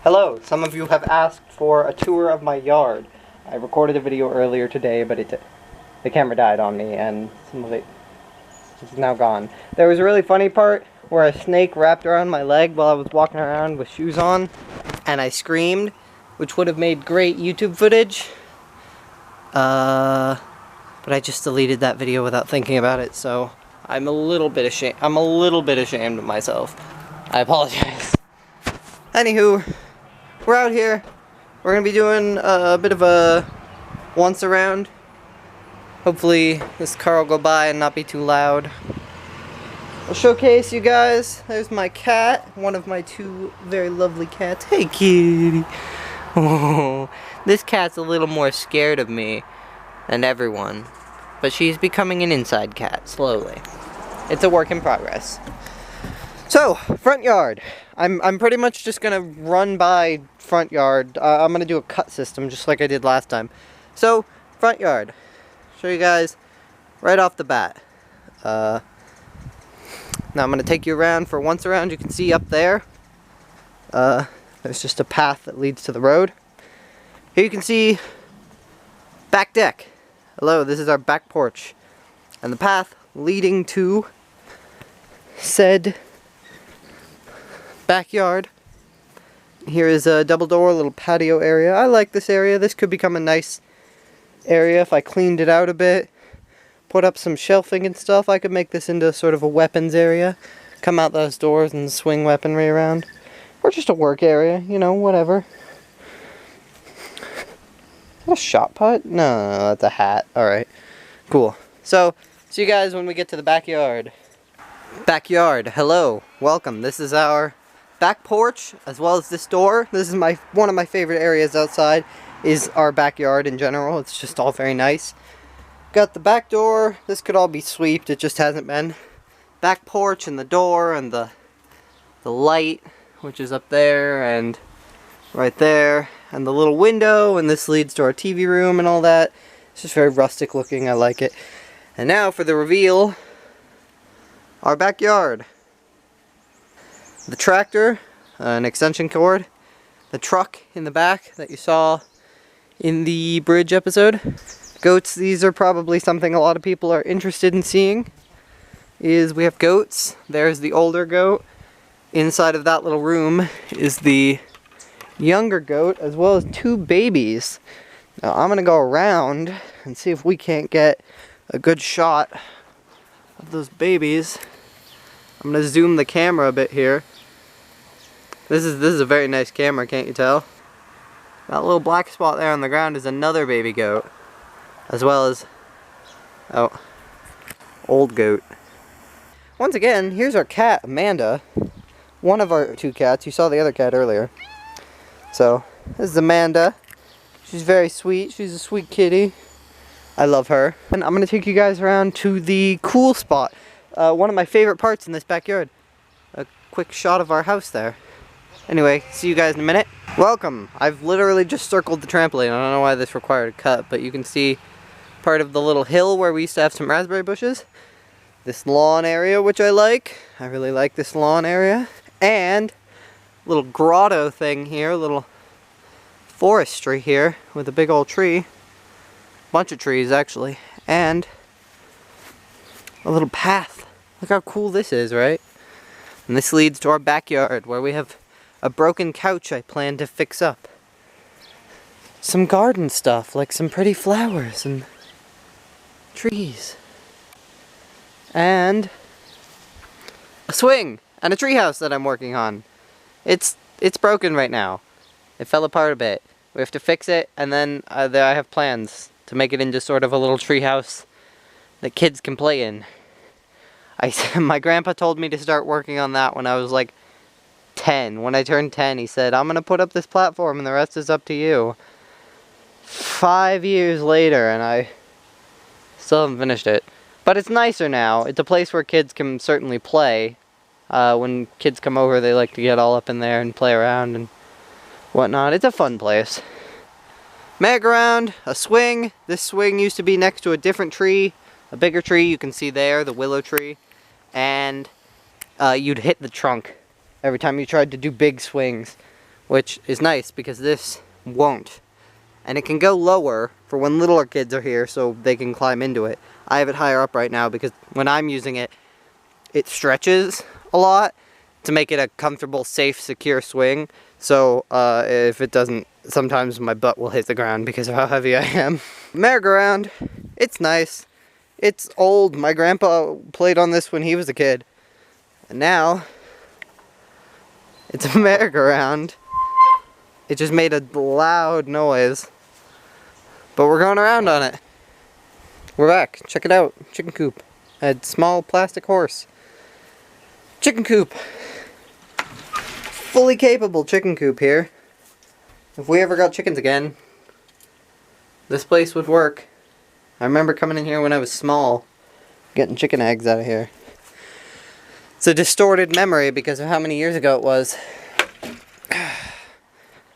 Hello, some of you have asked for a tour of my yard. I recorded a video earlier today, but the camera died on me and some of it is now gone. There was a really funny part where a snake wrapped around my leg while I was walking around with shoes on, and I screamed, which would have made great YouTube footage. But I just deleted that video without thinking about it, so I'm a little bit ashamed. I'm a little bit ashamed of myself. I apologize. Anywho, we're out here. We're gonna be doing a bit of a once around. Hopefully this car will go by and not be too loud. I'll showcase you guys. There's my cat, one of my two very lovely cats. Hey kitty. Oh, this cat's a little more scared of me than everyone, but she's becoming an inside cat slowly. It's a work in progress. So, front yard. I'm pretty much just gonna run by front yard. I'm gonna do a cut system just like I did last time. So, front yard. Show you guys right off the bat. Now I'm gonna take you around for once around. You can see up there, there's just a path that leads to the road. Here you can see back deck. Hello, this is our back porch. And the path leading to said backyard. Here is a double door, little patio area. I like this area. This could become a nice area if I cleaned it out a bit. Put up some shelving and stuff. I could make this into sort of a weapons area. Come out those doors and swing weaponry around. Or just a work area, you know, whatever. Is that a shot put? No, that's a hat. Alright, cool. So, see you guys when we get to the backyard. Backyard, hello, welcome. This is our back porch, as well as this door. This is one of my favorite areas outside, is our backyard in general. It's just all very nice. Got the back door. This could all be sweeped, it just hasn't been. Back porch and the door and the light, which is up there and right there, and the little window, and this leads to our TV room and all that. It's just very rustic looking, I like it. And now for the reveal, our backyard. The tractor, an extension cord, the truck in the back that you saw in the bridge episode. Goats, these are probably something a lot of people are interested in seeing. We have goats. There's the older goat. Inside of that little room is the younger goat, as well as two babies. Now I'm gonna go around and see if we can't get a good shot of those babies. I'm gonna zoom the camera a bit here. This is a very nice camera, can't you tell? That little black spot there on the ground is another baby goat, as well as, oh, old goat. Once again, here's our cat, Amanda. One of our two cats. You saw the other cat earlier. So, this is Amanda. She's very sweet. She's a sweet kitty. I love her. And I'm going to take you guys around to the cool spot. One of my favorite parts in this backyard. A quick shot of our house there. Anyway, see you guys in a minute. Welcome. I've literally just circled the trampoline. I don't know why this required a cut, but you can see part of the little hill where we used to have some raspberry bushes. This lawn area, which I like. I really like this lawn area. And little grotto thing here, little forestry here with a big old tree. Bunch of trees actually. And a little path. Look how cool this is, right? And this leads to our backyard where we have a broken couch I plan to fix up. Some garden stuff, like some pretty flowers and trees. And a swing and a treehouse that I'm working on. It's broken right now. It fell apart a bit. We have to fix it, and then I have plans to make it into sort of a little treehouse that kids can play in. My grandpa told me to start working on that when I was like 10. When I turned 10, he said, I'm gonna put up this platform and the rest is up to you. 5 years later, and I still haven't finished it. But it's nicer now. It's a place where kids can certainly play. When kids come over, they like to get all up in there and play around and whatnot. It's a fun place. Merrygoround, a swing. This swing used to be next to a different tree, a bigger tree. You can see there, the willow tree. And you'd hit the trunk every time you tried to do big swings. which is nice because this won't. And it can go lower for when littler kids are here so they can climb into it. I have it higher up right now because when I'm using it, it stretches a lot to make it a comfortable, safe, secure swing. So if it doesn't, sometimes my butt will hit the ground because of how heavy I am. Merry-go-round, it's nice. It's old. My grandpa played on this when he was a kid. And now, it's a merry-go-round. It just made a loud noise. But we're going around on it. We're back. Check it out. Chicken coop. A small plastic horse. Chicken coop. Fully capable chicken coop here. If we ever got chickens again, this place would work. I remember coming in here when I was small, getting chicken eggs out of here. It's a distorted memory because of how many years ago it was.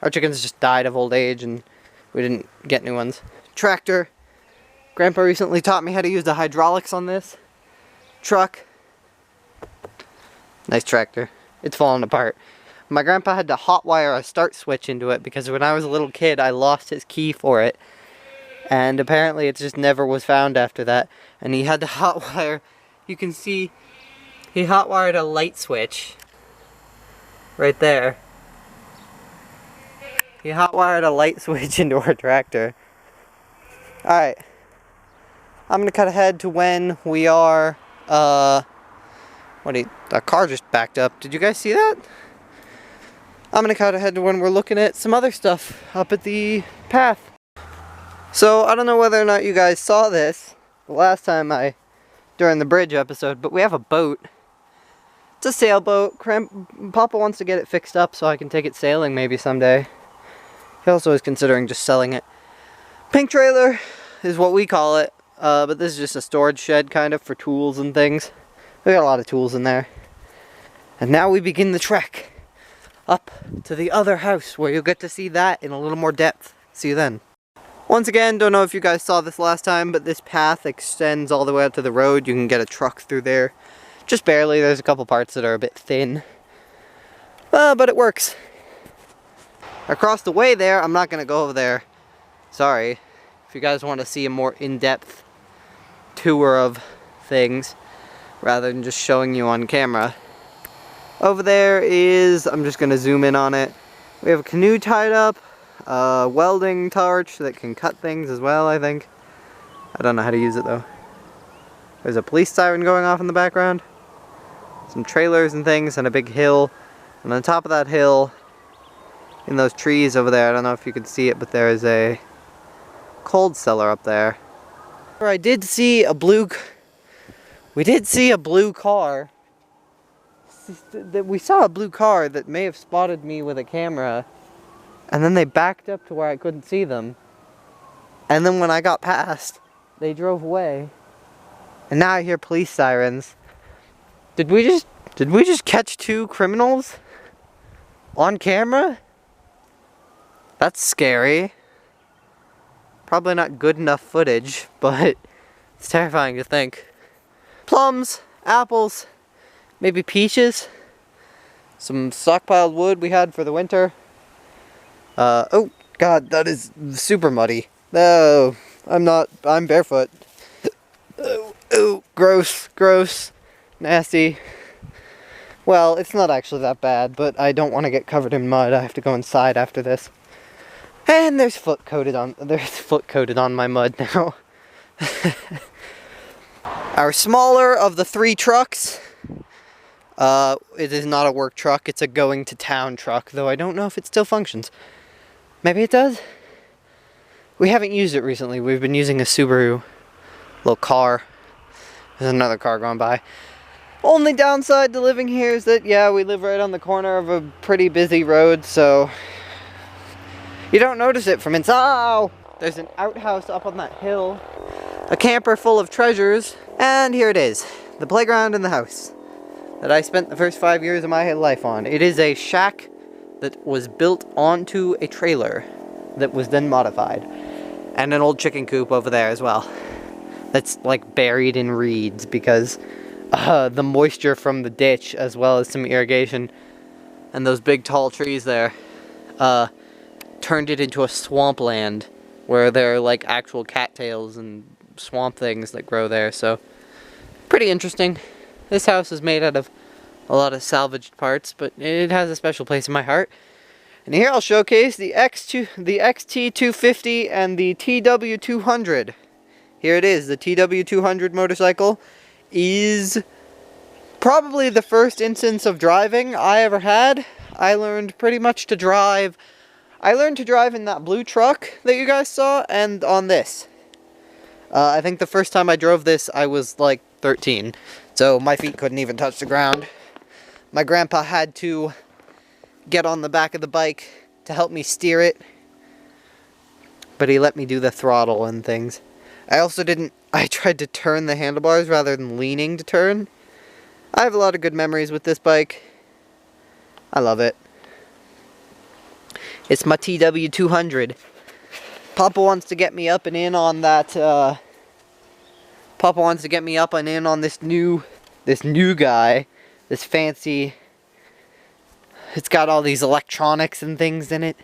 Our chickens just died of old age and we didn't get new ones. Tractor. Grandpa recently taught me how to use the hydraulics on this. Truck. Nice tractor. It's falling apart. My grandpa had to hotwire a start switch into it because when I was a little kid I lost his key for it. And apparently it just never was found after that. And he had to hotwire, you can see, he hotwired a light switch. Right there. He hotwired a light switch into our tractor. Alright. I'm gonna cut ahead to when we are, our car just backed up. Did you guys see that? I'm gonna cut ahead to when we're looking at some other stuff up at the path. So, I don't know whether or not you guys saw this the last time during the bridge episode, but we have a boat. It's a sailboat. Papa wants to get it fixed up so I can take it sailing maybe someday. He also is considering just selling it. Pink trailer is what we call it, but this is just a storage shed kind of for tools and things. We got a lot of tools in there. And now we begin the trek up to the other house where you'll get to see that in a little more depth. See you then. Once again, don't know if you guys saw this last time, but this path extends all the way out to the road. You can get a truck through there. Just barely. There's a couple parts that are a bit thin. But it works. Across the way there, I'm not going to go over there. Sorry. If you guys want to see a more in-depth tour of things, rather than just showing you on camera. Over there is, I'm just going to zoom in on it. We have a canoe tied up. A welding torch that can cut things as well, I think. I don't know how to use it though. There's a police siren going off in the background. Some trailers and things and a big hill. And on top of that hill, in those trees over there, I don't know if you can see it, but there is a cold cellar up there. I did see a blue... We did see a blue car. We saw a blue car that may have spotted me with a camera. And then they backed up to where I couldn't see them. And then when I got past, they drove away. And now I hear police sirens. Did we just catch two criminals? On camera? That's scary. Probably not good enough footage, but it's terrifying to think. Plums, apples, maybe peaches. Some stockpiled wood we had for the winter. Oh god, that is super muddy. No, I'm barefoot. Oh, gross, nasty. Well, it's not actually that bad, but I don't want to get covered in mud. I have to go inside after this. And there's foot coated on my mud now. Our smaller of the three trucks. It is not a work truck, it's a going to town truck, though I don't know if it still functions. Maybe it does? We haven't used it recently. We've been using a Subaru little car. There's another car going by. Only downside to living here is that, yeah, we live right on the corner of a pretty busy road, so you don't notice it from inside. Oh! There's an outhouse up on that hill, a camper full of treasures, and here it is, the playground in the house that I spent the first 5 years of my life on. It is a shack that was built onto a trailer that was then modified. And an old chicken coop over there as well. That's like buried in reeds because the moisture from the ditch as well as some irrigation and those big tall trees there turned it into a swampland where there are like actual cattails and swamp things that grow there, so pretty interesting. This house is made out of a lot of salvaged parts, but it has a special place in my heart. And here I'll showcase the XT250 and the TW200. Here it is. The TW200 motorcycle is probably the first instance of driving I ever had. I learned pretty much to drive. I learned to drive in that blue truck that you guys saw and on this. I think the first time I drove this I was like 13, so my feet couldn't even touch the ground. My grandpa had to get on the back of the bike to help me steer it, but he let me do the throttle and things. I tried to turn the handlebars rather than leaning to turn. I have a lot of good memories with this bike. I love it. It's my TW200. Papa wants to get me up and in on that, Papa wants to get me up and in on this new guy. This fancy, it's got all these electronics and things in it.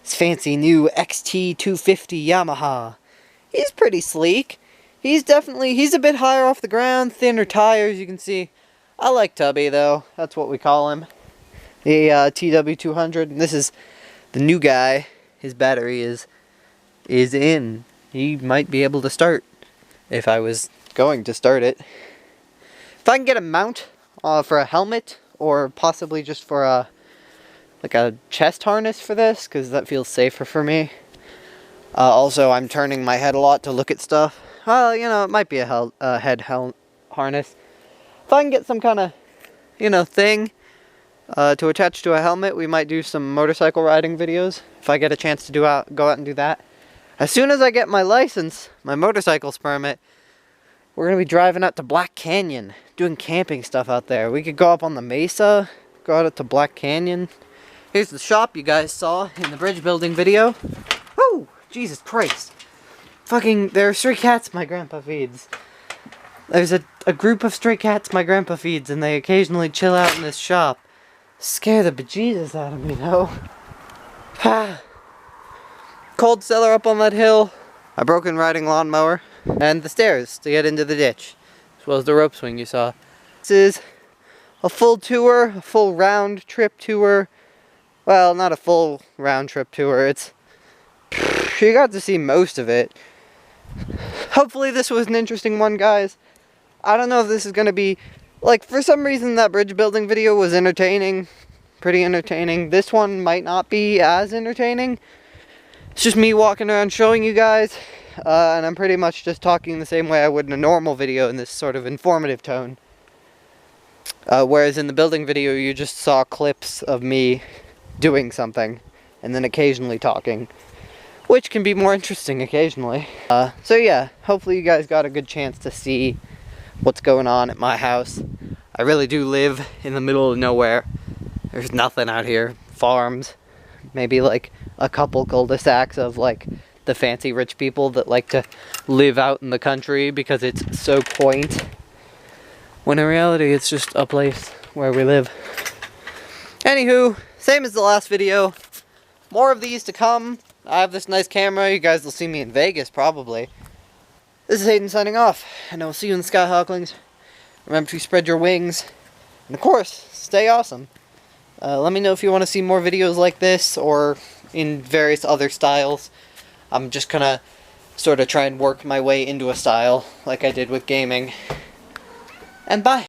This fancy new XT250 Yamaha. He's pretty sleek. He's a bit higher off the ground, thinner tires, you can see. I like Tubby though, that's what we call him. The TW200, and this is the new guy. His battery is in. He might be able to start if I was going to start it. If I can get a mount for a helmet, or possibly just for a chest harness for this, because that feels safer for me. Also, I'm turning my head a lot to look at stuff. Well, you know, it might be a head harness. If I can get some kind of, you know, thing to attach to a helmet, we might do some motorcycle riding videos. If I get a chance to go out and do that. As soon as I get my license, my motorcycle's permit, we're going to be driving out to Black Canyon, doing camping stuff out there. We could go up on the mesa, go out to Black Canyon. Here's the shop you guys saw in the bridge building video. Woo! Jesus Christ. Fucking, there are stray cats my grandpa feeds. There's a group of stray cats my grandpa feeds, and they occasionally chill out in this shop. Scare the bejesus out of me, though. Cold cellar up on that hill. A broken riding lawnmower. And the stairs to get into the ditch. As well as the rope swing you saw. This is a full tour, a full round trip tour. Well, not a full round trip tour. You got to see most of it. Hopefully this was an interesting one, guys. I don't know if this is going to be... Like, for some reason that bridge building video was entertaining. Pretty entertaining. This one might not be as entertaining. It's just me walking around showing you guys. And I'm pretty much just talking the same way I would in a normal video in this sort of informative tone. Whereas in the building video you just saw clips of me doing something. And then occasionally talking. Which can be more interesting occasionally. So yeah, hopefully you guys got a good chance to see what's going on at my house. I really do live in the middle of nowhere. There's nothing out here. Farms. Maybe like a couple cul-de-sacs of like the fancy rich people that like to live out in the country because it's so quaint. When in reality it's just a place where we live. Anywho, same as the last video. More of these to come. I have this nice camera. You guys will see me in Vegas probably. This is Hayden signing off, and I will see you in the Skyhawklings. Remember to spread your wings, and of course, stay awesome. Let me know if you want to see more videos like this, or in various other styles. I'm just gonna sort of try and work my way into a style, like I did with gaming. And bye!